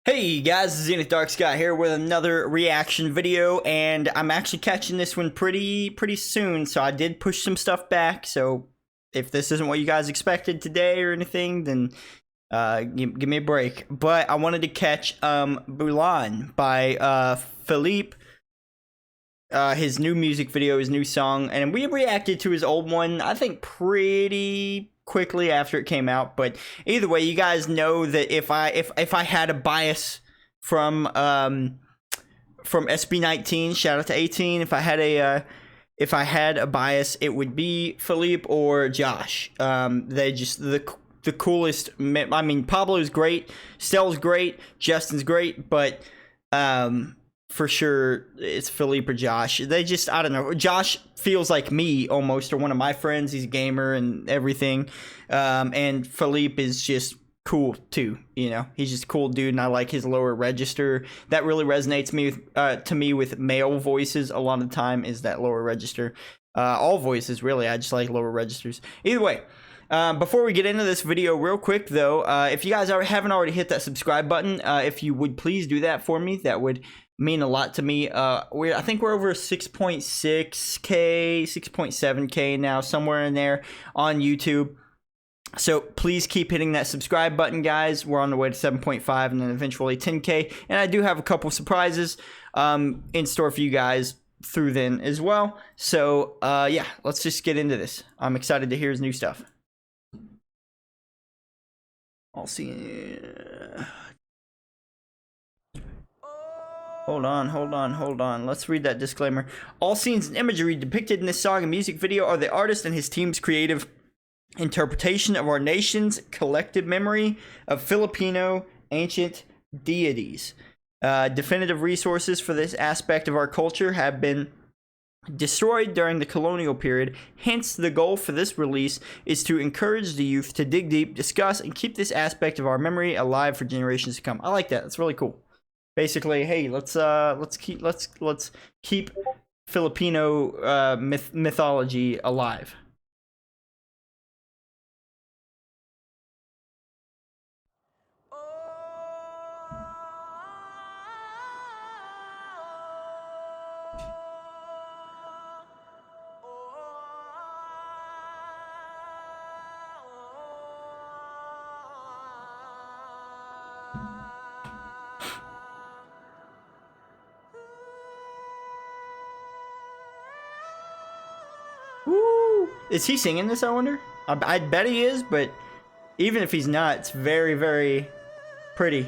Hey guys, Zenith Darksky here with another reaction video, and I'm actually catching this one pretty soon, so I did push some stuff back. So if this isn't what you guys expected today or anything, then give me a break. But I wanted to catch Bulan by FELIP, his new music video, his new song, and we reacted to his old one, I think, pretty quickly after it came out. But either way, you guys know that if I had a bias from SB19, shout out to 18, if I had a bias, it would be FELIP or Josh. They just the coolest. I mean, Pablo's great, Stell's great, Justin's great, but for sure it's FELIP or Josh. They just, I don't know, Josh feels like me almost, or one of my friends. He's a gamer and everything, and FELIP is just cool too, you know. He's just a cool dude, and I like his lower register. That really resonates to me with male voices a lot of the time, is that lower register. All voices really, I just like lower registers. Either way, before we get into this video real quick though, if you guys haven't already hit that subscribe button, if you would please do that for me, that would mean a lot to me. I think we're over 6.6k, 6.7k now, somewhere in there on YouTube. So please keep hitting that subscribe button, guys. We're on the way to 7.5 and then eventually 10k. And I do have a couple surprises in store for you guys through then as well. So yeah, let's just get into this. I'm excited to hear his new stuff. I'll see. Hold on. Let's read that disclaimer. All scenes and imagery depicted in this song and music video are the artist and his team's creative interpretation of our nation's collective memory of Filipino ancient deities. Definitive resources for this aspect of our culture have been destroyed during the colonial period. Hence, the goal for this release is to encourage the youth to dig deep, discuss, and keep this aspect of our memory alive for generations to come. I like that. That's really cool. Basically, hey, let's keep Filipino mythology alive. Woo! Is he singing this, I wonder? I bet he is, but even if he's not, it's very pretty.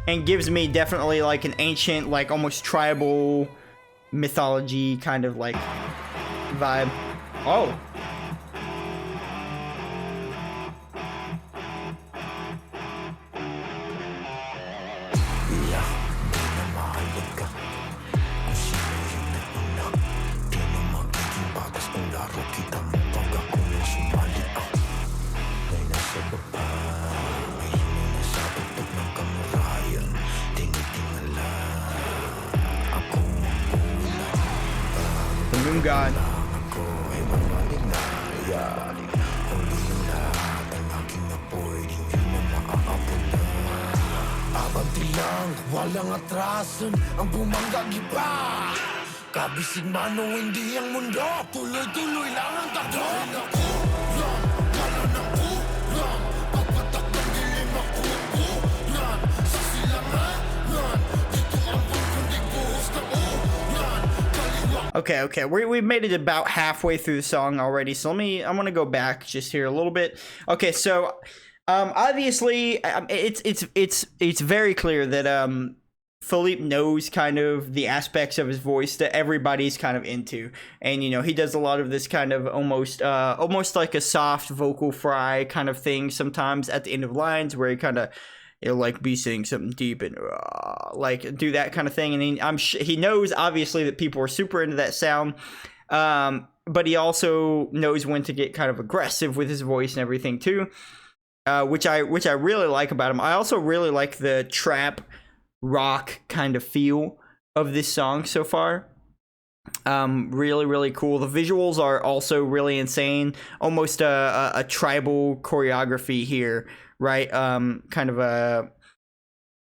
And gives me definitely like an ancient, like almost tribal mythology kind of like vibe. Oh. God. Walang atrasan ang bumangga-giba. Kabisig man o hindi ang mundo, tuloy-tuloy lang ang takbo. Okay, we've made it about halfway through the song already, so I'm gonna go back just here a little bit. Okay, so obviously it's very clear that FELIP knows kind of the aspects of his voice that everybody's kind of into, and you know, he does a lot of this kind of almost like a soft vocal fry kind of thing sometimes at the end of lines, where he kind of, it'll like be saying something deep and like do that kind of thing. And he knows obviously that people are super into that sound, but he also knows when to get kind of aggressive with his voice and everything too, which I really like about him. I also really like the trap rock kind of feel of this song so far. Really cool. The visuals are also really insane, almost a tribal choreography here, right? Kind of a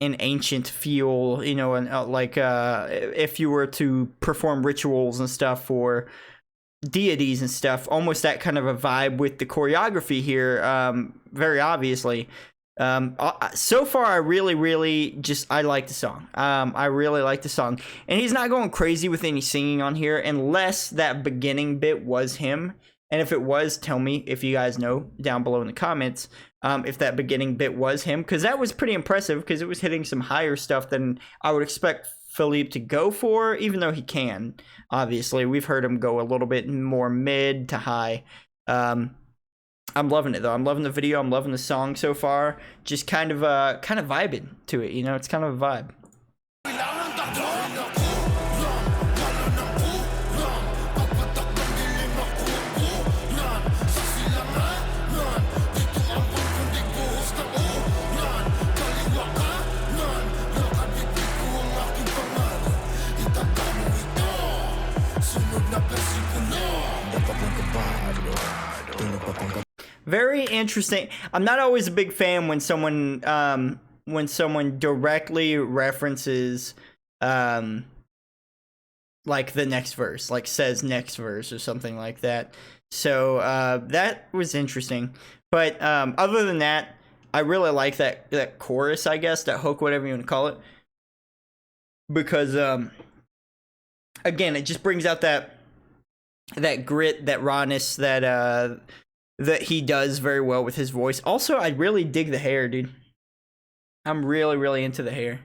an ancient feel, you know, and like if you were to perform rituals and stuff for deities and stuff, almost that kind of a vibe with the choreography here, very obviously. So far, I really I like the song. I really like the song, and he's not going crazy with any singing on here, unless that beginning bit was him. And if it was, tell me if you guys know down below in the comments, if that beginning bit was him, because that was pretty impressive, because it was hitting some higher stuff than I would expect FELIP to go for, even though he can. Obviously, we've heard him go a little bit more mid to high. I'm loving it though. I'm loving the video. I'm loving the song so far. Just kind of vibing to it, you know. It's kind of a vibe. Very interesting. I'm not always a big fan when someone directly references like the next verse, like says next verse or something like that. So that was interesting. But other than that, I really like that chorus, I guess, that hook, whatever you want to call it, because again, it just brings out that grit, that rawness, that he does very well with his voice. Also, I really dig the hair, dude. I'm really into the hair.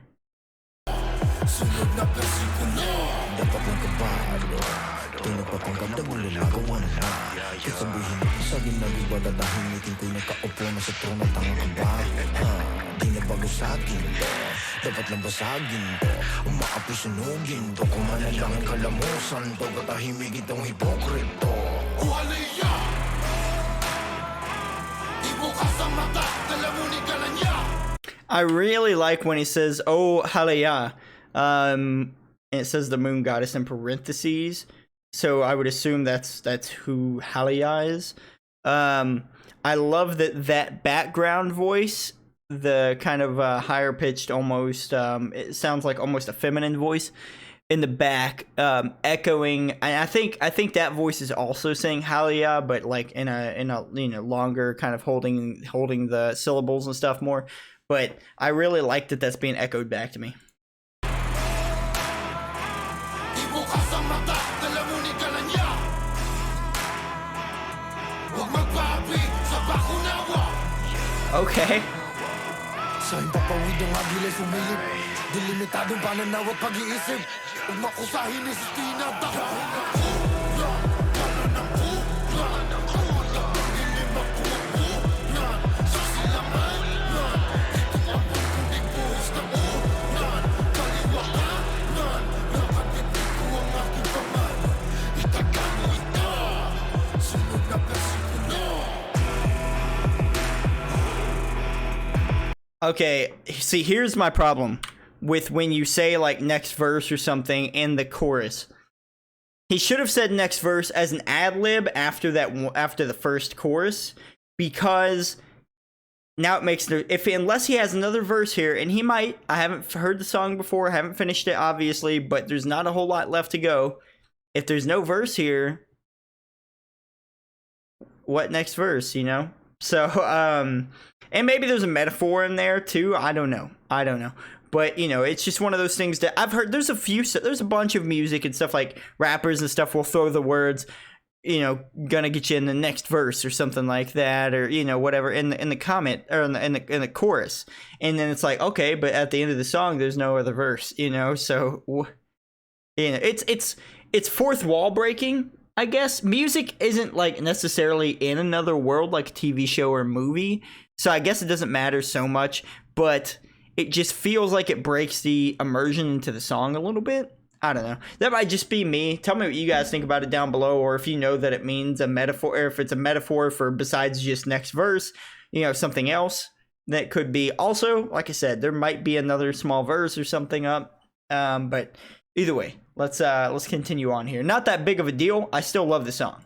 I really like when he says, "Oh, Halaya," and it says the moon goddess in parentheses. So I would assume that's who Halaya is. I love that background voice, the kind of higher pitched, almost it sounds like almost a feminine voice in the back, echoing. And I think that voice is also saying Halaya, but like in a you know, longer kind of holding the syllables and stuff more. But I really like that that's being echoed back to me. Okay. Sa impapawid ng agilay sumilip, dilimitadong pananaw at pag-iisip, huwag makusahin ni Sistina. Okay, see, here's my problem with when you say like next verse or something in the chorus. He should have said next verse as an ad-lib after the first chorus, because now it makes no, unless he has another verse here, and he might. I haven't heard the song before, haven't finished it obviously, but there's not a whole lot left to go. If there's no verse here, what next verse, you know? So and maybe there's a metaphor in there too. I don't know. But you know, it's just one of those things that I've heard. There's a bunch of music and stuff, like rappers and stuff will throw the words, you know, gonna get you in the next verse or something like that, or you know, whatever in the comment or in the chorus, and then it's like, okay, but at the end of the song there's no other verse, you know. So you know, it's fourth wall breaking, I guess. Music isn't like necessarily in another world like a TV show or movie, so I guess it doesn't matter so much, but it just feels like it breaks the immersion into the song a little bit. I don't know. That might just be me. Tell me what you guys think about it down below, or if you know that it means a metaphor, or if it's a metaphor for besides just next verse, you know, something else that could be. Also, like I said, there might be another small verse or something up. But either way, let's continue on here. Not that big of a deal. I still love the song.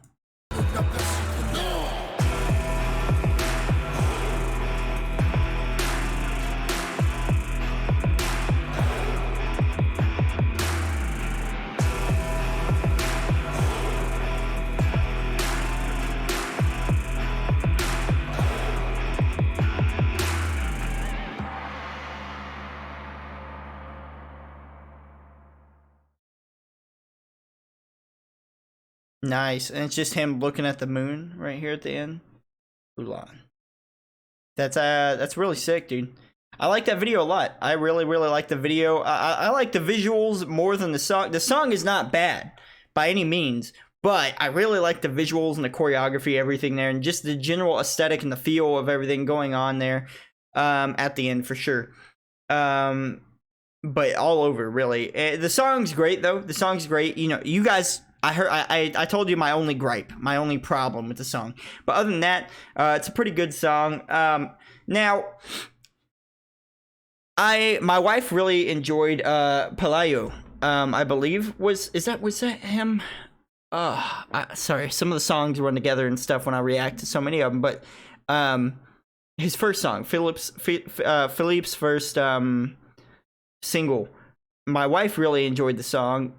Nice. And it's just him looking at the moon right here at the end. Bulan. That's really sick, dude. I like that video a lot. I really like the video. I like the visuals more than the song. The song is not bad by any means, but I really like the visuals and the choreography, everything there, and just the general aesthetic and the feel of everything going on there at the end for sure. But all over, really. The song's great, though. The song's great. You know, you guys... I told you my only gripe, my only problem with the song. But other than that, it's a pretty good song. Now, my wife really enjoyed Pelayo. I believe was that him? Sorry, some of the songs run together and stuff when I react to so many of them. But his first song, Philip's first single. My wife really enjoyed the song.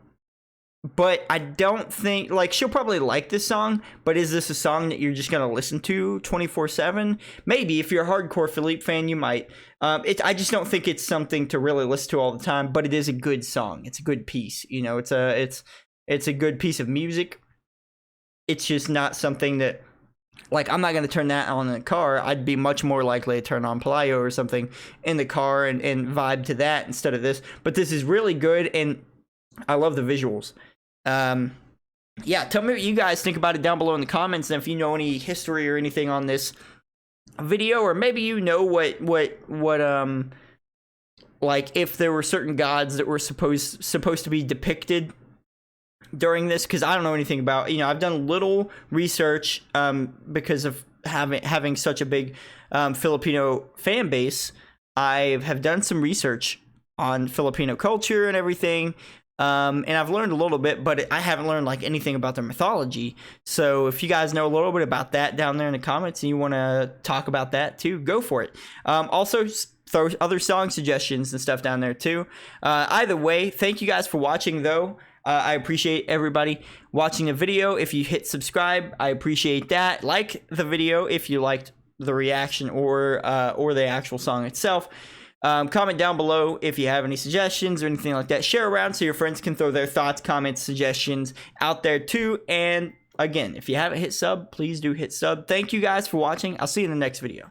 But I don't think, like, she'll probably like this song, but is this a song that you're just going to listen to 24/7? Maybe, if you're a hardcore FELIP fan, you might. I just don't think it's something to really listen to all the time, but it is a good song. It's a good piece, you know, it's a good piece of music. It's just not something that, like, I'm not going to turn that on in the car. I'd be much more likely to turn on Pelayo or something in the car and vibe to that instead of this. But this is really good, and I love the visuals. Yeah, tell me what you guys think about it down below in the comments, and if you know any history or anything on this video, or maybe you know what like if there were certain gods that were supposed to be depicted during this, because I don't know anything about, you know, I've done little research because of having such a big Filipino fan base. I have done some research on Filipino culture and everything. And I've learned a little bit, but I haven't learned like anything about their mythology. So if you guys know a little bit about that down there in the comments and you want to talk about that too, go for it. Also, throw other song suggestions and stuff down there too. Either way, thank you guys for watching though. I appreciate everybody watching the video. If you hit subscribe, I appreciate that. Like the video if you liked the reaction or the actual song itself. Comment down below if you have any suggestions or anything like that. Share around so your friends can throw their thoughts, comments, suggestions out there too. And again, if you haven't hit sub, please do hit sub. Thank you guys for watching. I'll see you in the next video.